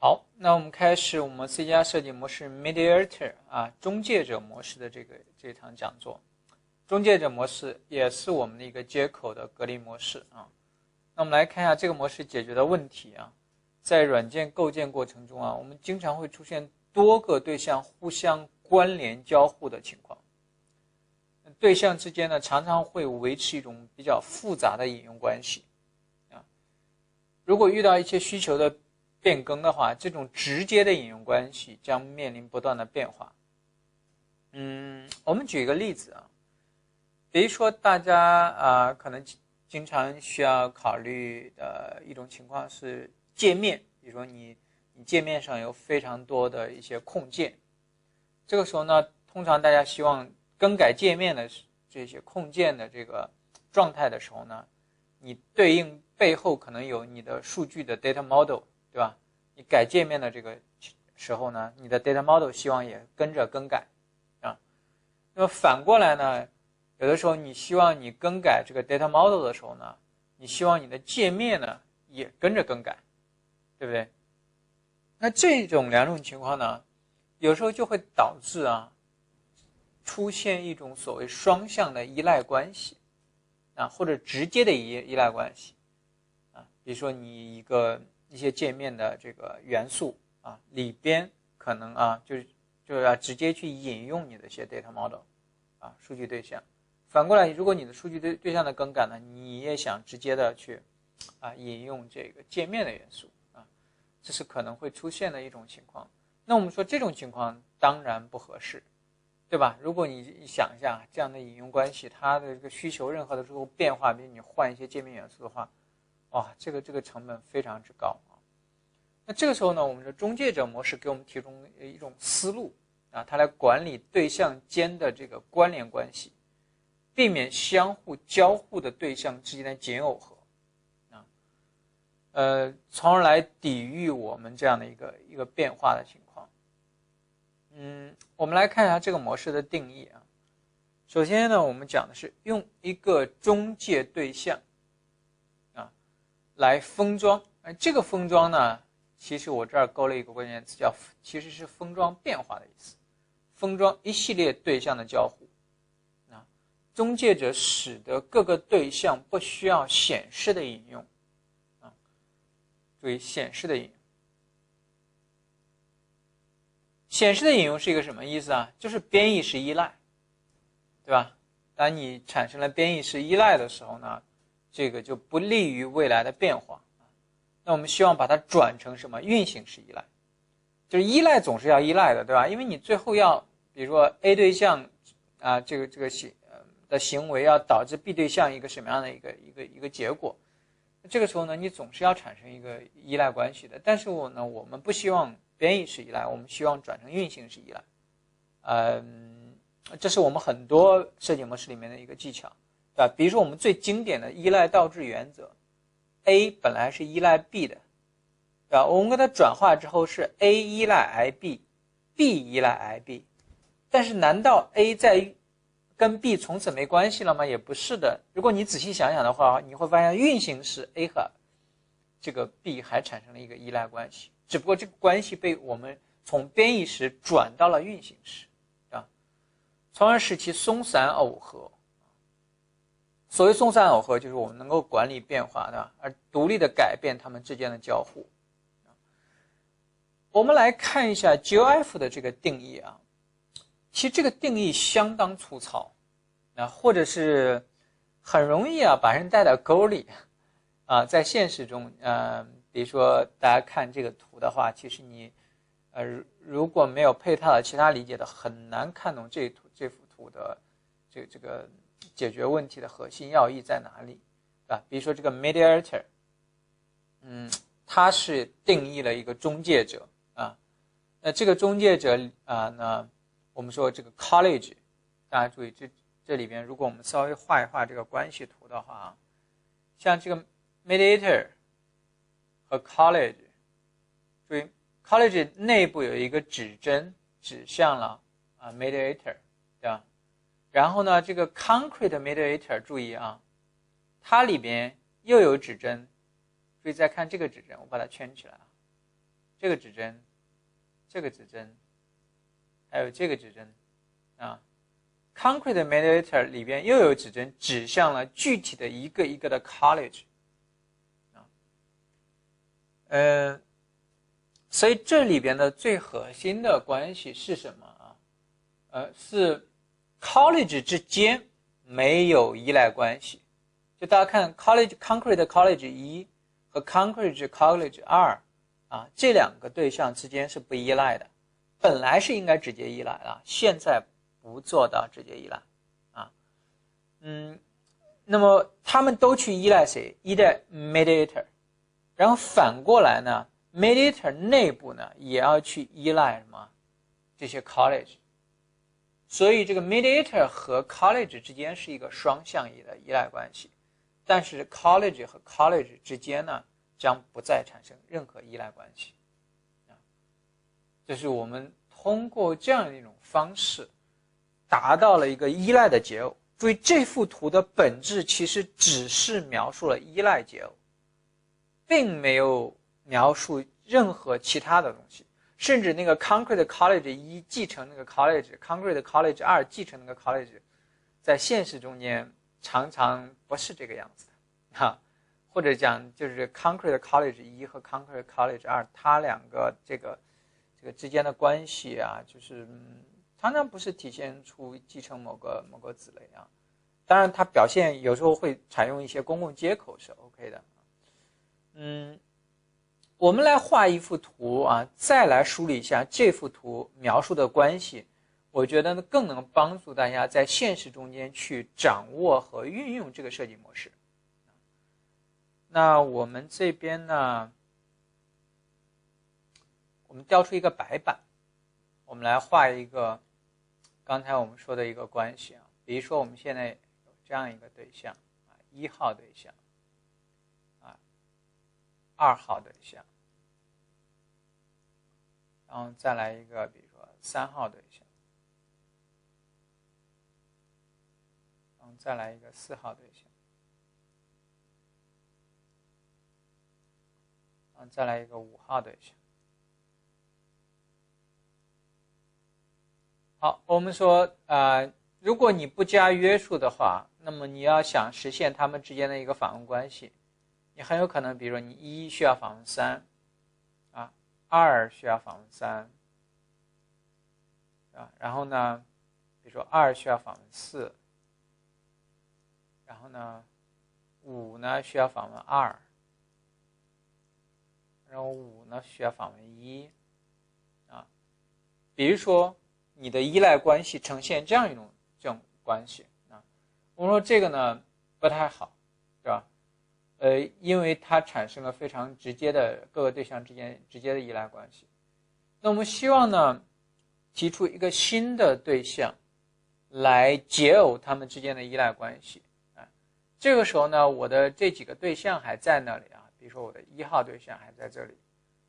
好，那我们开始我们 C 加设计模式 Mediator 中介者模式的这场讲座。中介者模式也是我们的一个接口的隔离模式啊。那我们来看一下这个模式解决的问题啊。在软件构建过程中啊，我们经常会出现多个对象互相关联交互的情况。对象之间呢，常常会维持一种比较复杂的引用关系啊。如果遇到一些需求的变更的话，这种直接的引用关系将面临不断的变化。我们举一个例子啊，比如说大家可能经常需要考虑的一种情况是界面，比如说你界面上有非常多的一些控件，这个时候呢，通常大家希望更改界面的这些控件的这个状态的时候呢，你对应背后可能有你的数据的 data model， 对吧？你改界面的这个时候呢，你的 data model 希望也跟着更改啊。那么反过来呢，有的时候你希望你更改这个 data model 的时候呢，你希望你的界面呢也跟着更改，对不对？那这种两种情况呢，有时候就会导致出现一种所谓双向的依赖关系或者直接的依赖关系比如说你一些界面的这个元素里边可能就要直接去引用你的一些 data model 数据对象。反过来，如果你的数据对象的更改呢，你也想直接的去引用这个界面的元素这是可能会出现的一种情况。那我们说这种情况当然不合适，对吧？如果你想一下这样的引用关系，它的这个需求任何的时候变化，比如你换一些界面元素的话，这个成本非常之高那这个时候呢，我们的中介者模式给我们提供一种思路它来管理对象间的这个关联关系，避免相互交互的对象之间的简耦合从而来抵御我们这样的一个变化的情况。我们来看一下这个模式的定义首先呢，我们讲的是用一个中介对象来封装这个封装呢，其实我这儿勾了一个关键词，其实是封装变化的意思，封装一系列对象的交互中介者使得各个对象不需要显示的引用注意显示的引用。显示的引用是一个什么意思就是编译式依赖，对吧？当你产生了编译式依赖的时候呢，这个就不利于未来的变化那我们希望把它转成什么？运行式依赖。就是依赖总是要依赖的，对吧？因为你最后要比如说 A 对象这个的行为要导致 B 对象一个什么样的一个结果，这个时候呢，你总是要产生一个依赖关系的。但是我们不希望编译式依赖，我们希望转成运行式依赖。这是我们很多设计模式里面的一个技巧，对吧？比如说我们最经典的依赖倒置原则 ，A 本来是依赖 B 的，对吧？我们给它转化之后是 A 依赖 IB，B 依赖 IB， 但是难道 A 跟 B 从此没关系了吗？也不是的。如果你仔细想想的话，你会发现运行时 A 和这个 B 还产生了一个依赖关系，只不过这个关系被我们从编译时转到了运行时从而使其松散耦合。所谓松散耦合，就是我们能够管理变化的，而独立的改变它们之间的交互。我们来看一下 GIF 的这个定义其实这个定义相当粗糙或者是很容易把人带到沟里在现实中比如说大家看这个图的话，其实你如果没有配套的其他理解的，很难看懂这幅图的这个解决问题的核心要义在哪里比如说这个 mediator 它是定义了一个中介者那这个中介者呢，我们说这个 college， 大家注意这里边如果我们稍微画一画这个关系图的话像这个 mediator 和 college， 注意 college 内部有一个指针指向了mediator， 对吧？然后呢，这个 concrete mediator 注意它里边又有指针，注意再看这个指针，我把它圈起来这个指针，这个指针，还有这个指针啊。Concrete mediator 里边又有指针指向了具体的一个一个的 college 啊。所以这里边的最核心的关系是什么啊？是 college 之间没有依赖关系。就大家看 concrete college 1和 concrete college 2啊，这两个对象之间是不依赖的，本来是应该直接依赖的，现在不做到直接依赖啊。那么他们都去依赖谁？依赖 mediator， 然后反过来呢 mediator 内部呢也要去依赖什么？这些 college。所以这个 mediator 和 college 之间是一个双向的依赖关系，但是 college 和 college 之间呢将不再产生任何依赖关系。就是我们通过这样一种方式达到了一个依赖的解耦。注意这幅图的本质其实只是描述了依赖解耦，并没有描述任何其他的东西。甚至那个 concrete college 1继承那个 college， concrete college 2继承那个 college， 在现实中间常常不是这个样子的或者讲就是 concrete college 1和 concrete college 2它两个这个之间的关系啊，就是常常不是体现出继承某个子类啊。当然它表现有时候会采用一些公共接口是 OK 的。我们来画一幅图啊，再来梳理一下这幅图描述的关系，我觉得更能帮助大家在现实中间去掌握和运用这个设计模式。那我们这边呢，我们调出一个白板，我们来画一个刚才我们说的一个关系啊。比如说我们现在有这样一个对象啊，1号对象啊，2号对象。然后再来一个，比如说3号对象，然后再来一个4号对象，然后再来一个5号对象。好，我们说如果你不加约束的话，那么你要想实现它们之间的一个访问关系，你很有可能，比如说你1需要访问3啊，2需要访问3啊，然后呢比如说2需要访问4，然后呢5呢需要访问2，然后5呢需要访问1啊。比如说你的依赖关系呈现这样一种关系啊，我们说这个呢不太好，对吧？因为它产生了非常直接的各个对象之间直接的依赖关系。那我们希望呢提出一个新的对象来解耦它们之间的依赖关系啊。这个时候呢，我的这几个对象还在那里啊，比如说我的1号对象还在这里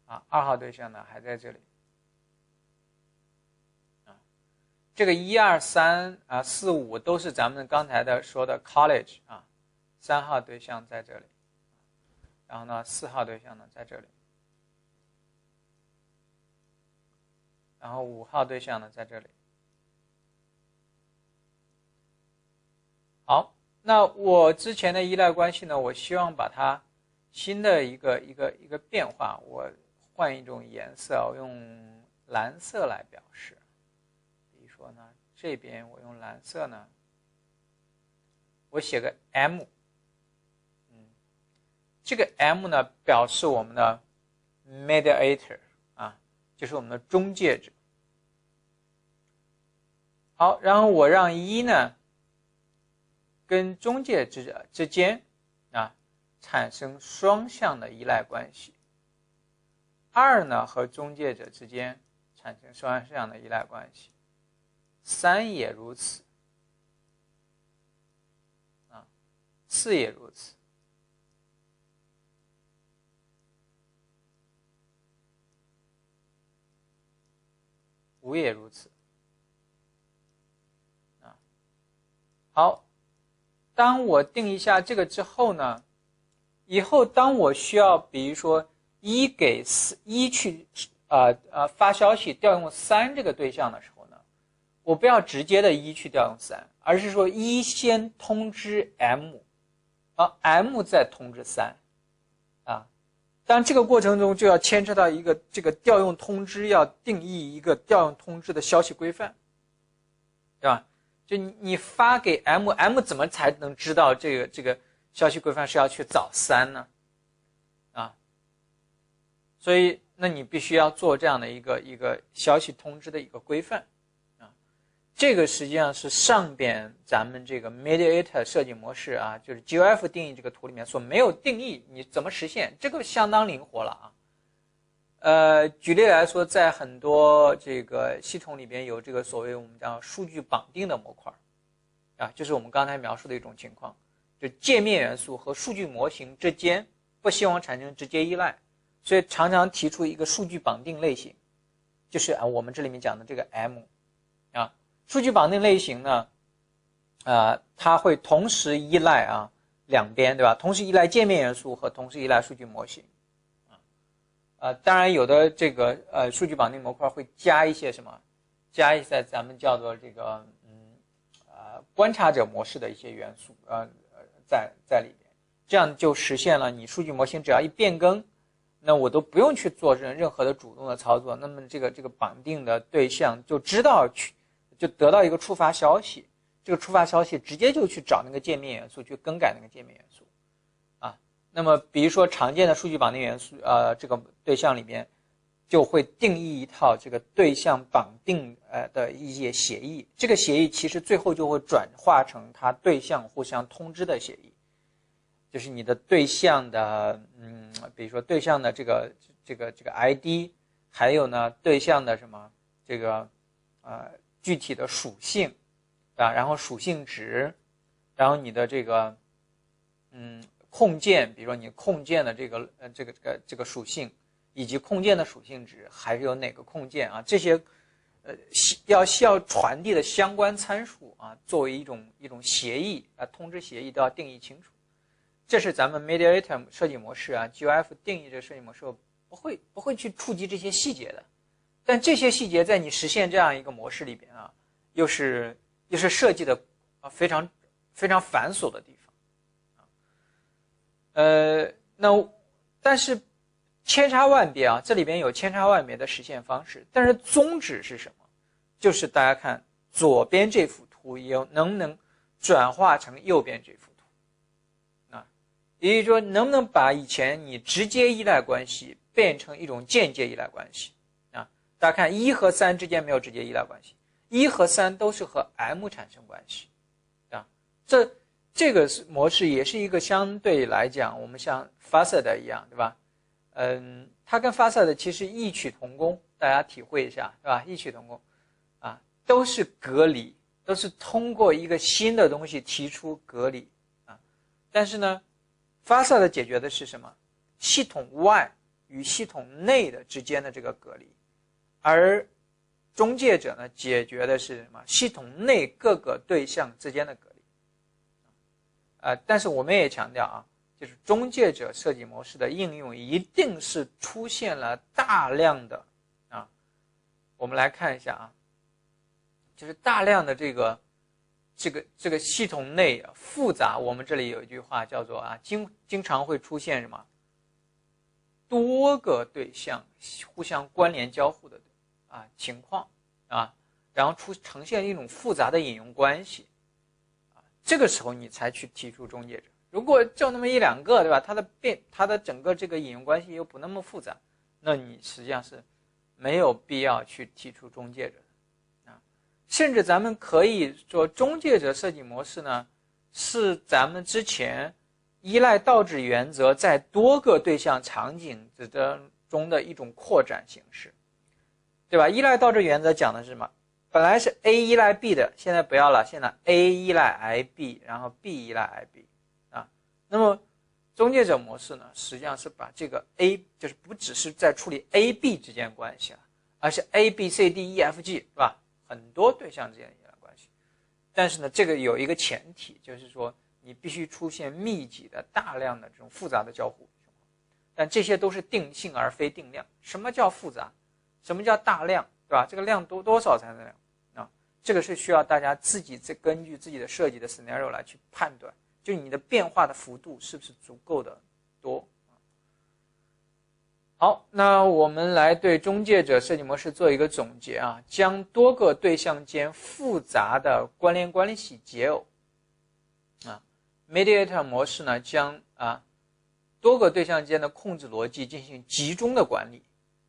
啊，2号对象呢还在这里啊。这个1、2、3啊、4、5都是咱们刚才的说的 college 啊。3号对象在这里，然后呢4号对象呢在这里，然后5号对象呢在这里。好，那我之前的依赖关系呢，我希望把它新的一个变化，我换一种颜色，我用蓝色来表示。比如说呢，这边我用蓝色呢，我写个 M， 这个 M 呢表示我们的 mediator 啊，就是我们的中介者。好，然后我让1呢跟中介者之间啊产生双向的依赖关系，2呢和中介者之间产生双向的依赖关系，3也如此啊，4也如此。5也如此啊。好，当我定一下这个之后呢，以后当我需要比如说一给一去发消息调用3这个对象的时候呢，我不要直接的一去调用3，而是说一先通知 M， M 再通知3啊。当然这个过程中就要牵扯到一个这个调用通知要定义一个调用通知的消息规范，对吧？就你发给 M 怎么才能知道这个消息规范是要去找3呢？啊，所以那你必须要做这样的一个消息通知的一个规范啊。这个实际上是上边咱们这个 Mediator 设计模式啊，就是 GOF 定义这个图里面所没有定义，你怎么实现？这个相当灵活了啊。举例来说，在很多这个系统里边有这个所谓我们叫数据绑定的模块啊，就是我们刚才描述的一种情况，就界面元素和数据模型之间不希望产生直接依赖，所以常常提出一个数据绑定类型，就是我们这里面讲的这个 M 啊，数据绑定类型呢，它会同时依赖两边，对吧？同时依赖界面元素和同时依赖数据模型。当然有的这个数据绑定模块会加一些什么，加一些咱们叫做这个观察者模式的一些元素在里边，这样就实现了你数据模型只要一变更，那我都不用去做任何的主动的操作，那么这个绑定的对象就知道就得到一个触发消息，这个触发消息直接就去找那个界面元素去更改那个界面元素。那么比如说常见的数据绑定元素这个对象里边就会定义一套这个对象绑定的一些协议，这个协议其实最后就会转化成它对象互相通知的协议，就是你的对象的比如说对象的这个 ID， 还有呢对象的什么这个具体的属性然后属性值，然后你的这个控件，比如说你控件的这个属性，以及控件的属性值，还是有哪个控件这些需要传递的相关参数作为一种协议通知协议都要定义清楚。这是咱们 Mediator 设计模式GOF 定义这个设计模式不会去触及这些细节的，但这些细节在你实现这样一个模式里边又是设计的非常非常繁琐的地方。但是千差万别这里边有千差万别的实现方式，但是宗旨是什么？就是大家看左边这幅图能不能转化成右边这幅图也就是说能不能把以前你直接依赖关系变成一种间接依赖关系大家看1和3之间没有直接依赖关系，1和3都是和 M 产生关系这个模式也是一个相对来讲我们像 Facet 一样，对吧？它跟 Facet 其实异曲同工，大家体会一下，对吧？异曲同工都是隔离，都是通过一个新的东西提出隔离但是呢 Facet 解决的是什么？系统外与系统内的之间的这个隔离，而中介者呢解决的是什么？系统内各个对象之间的隔离但是我们也强调就是中介者设计模式的应用一定是出现了大量的我们来看一下就是大量的这个系统内复杂，我们这里有一句话叫做经常会出现什么多个对象互相关联交互的情况然后呈现一种复杂的引用关系这个时候你才去提出中介者。如果就那么一两个，对吧？它的整个这个引用关系又不那么复杂，那你实际上是没有必要去提出中介者的甚至咱们可以说中介者设计模式呢是咱们之前依赖倒置原则在多个对象场景中的一种扩展形式，对吧？依赖倒置原则讲的是什么？本来是 A 依赖 B 的，现在不要了，现在 A 依赖 IB， 然后 B 依赖 IB 那么中介者模式呢实际上是把这个 A 就是不只是在处理 A、B 之间关系而是 A、B、C、D、E、F、G 是吧？很多对象之间的依赖关系。但是呢这个有一个前提，就是说你必须出现密集的大量的这种复杂的交互。但这些都是定性而非定量。什么叫复杂？什么叫大量？对吧？这个量多少才能量啊？这个是需要大家自己再根据自己的设计的 scenario 来去判断，就你的变化的幅度是不是足够的多。好，那我们来对中介者设计模式做一个总结啊，将多个对象间复杂的关联关系解耦啊 ，mediator 模式呢将多个对象间的控制逻辑进行集中的管理。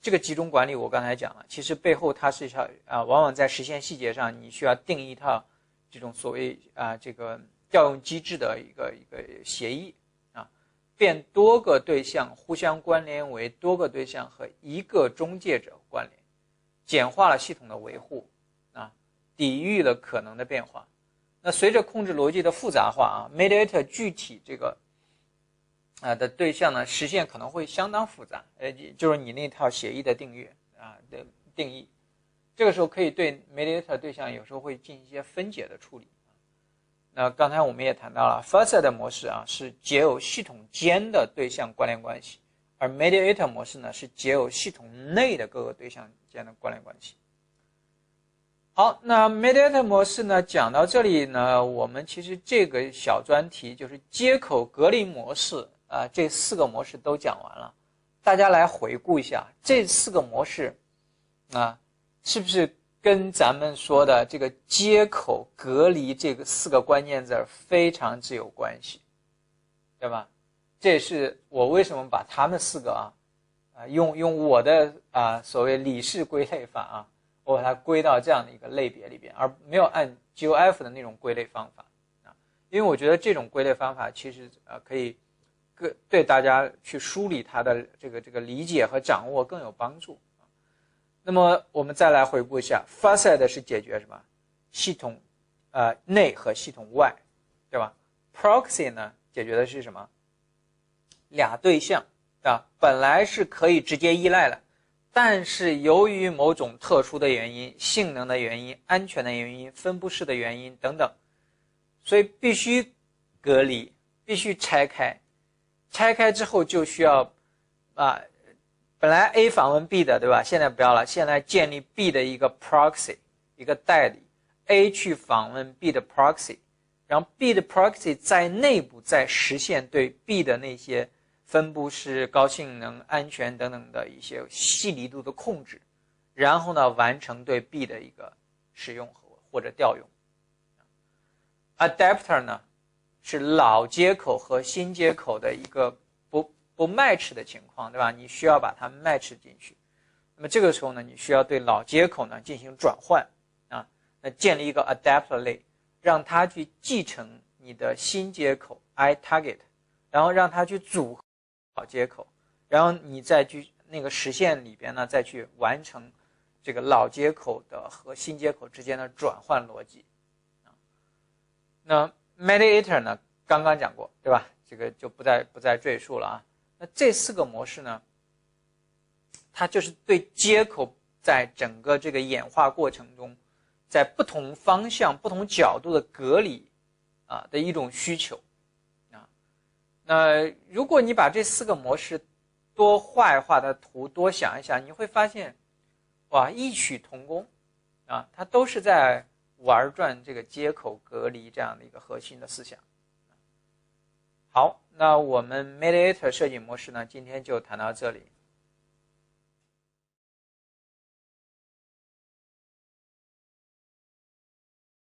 这个集中管理我刚才讲了，其实背后它是往往在实现细节上你需要定一套这种所谓这个调用机制的一个协议啊，变多个对象互相关联为多个对象和一个中介者关联，简化了系统的维护啊，抵御了可能的变化。那随着控制逻辑的复杂化mediator 具体这个的对象呢，实现可能会相当复杂，就是你那套协议的定义，这个时候可以对 mediator 对象有时候会进行一些分解的处理。那刚才我们也谈到了 facet 的模式是解耦系统间的对象关联关系，而 mediator 模式呢是解耦系统内的各个对象间的关联关系。好，那 mediator 模式呢讲到这里呢，我们其实这个小专题就是接口隔离模式这4个模式都讲完了，大家来回顾一下这4个模式是不是跟咱们说的这个接口隔离这个4个关键字非常之有关系，对吧？这也是我为什么把他们4个用我的所谓理式归类法我把它归到这样的一个类别里边，而没有按 GOF 的那种归类方法因为我觉得这种归类方法其实可以对大家去梳理它的这个理解和掌握更有帮助。那么我们再来回顾一下 facet 是解决什么？系统内和系统外，对吧？ proxy 呢解决的是什么？俩对象本来是可以直接依赖的，但是由于某种特殊的原因，性能的原因，安全的原因，分布式的原因等等，所以必须隔离，必须拆开。拆开之后就需要本来 A 访问 B 的，对吧？现在不要了，现在建立 B 的一个 proxy， 一个代理 A 去访问 B 的 proxy， 然后 B 的 proxy 在内部再实现对 B 的那些分布式、高性能、安全等等的一些细腻度的控制，然后呢完成对 B 的一个使用或者调用。Adapter 呢是老接口和新接口的一个不 match 的情况，对吧？你需要把它 match 进去。那么这个时候呢，你需要对老接口呢进行转换那建立一个 adapter 类，让它去继承你的新接口 iTarget， 然后让它去组合老接口，然后你再去那个实现里边呢再去完成这个老接口的和新接口之间的转换逻辑。那 mediator 呢刚刚讲过，对吧？这个就不再赘述了那这4个模式呢，它就是对接口在整个这个演化过程中，在不同方向、不同角度的隔离的一种需求那如果你把这4个模式多画一画的图，多想一想，你会发现，哇，异曲同工它都是在玩转这个接口隔离这样的一个核心的思想。好，那我们 mediator 设计模式呢，今天就谈到这里。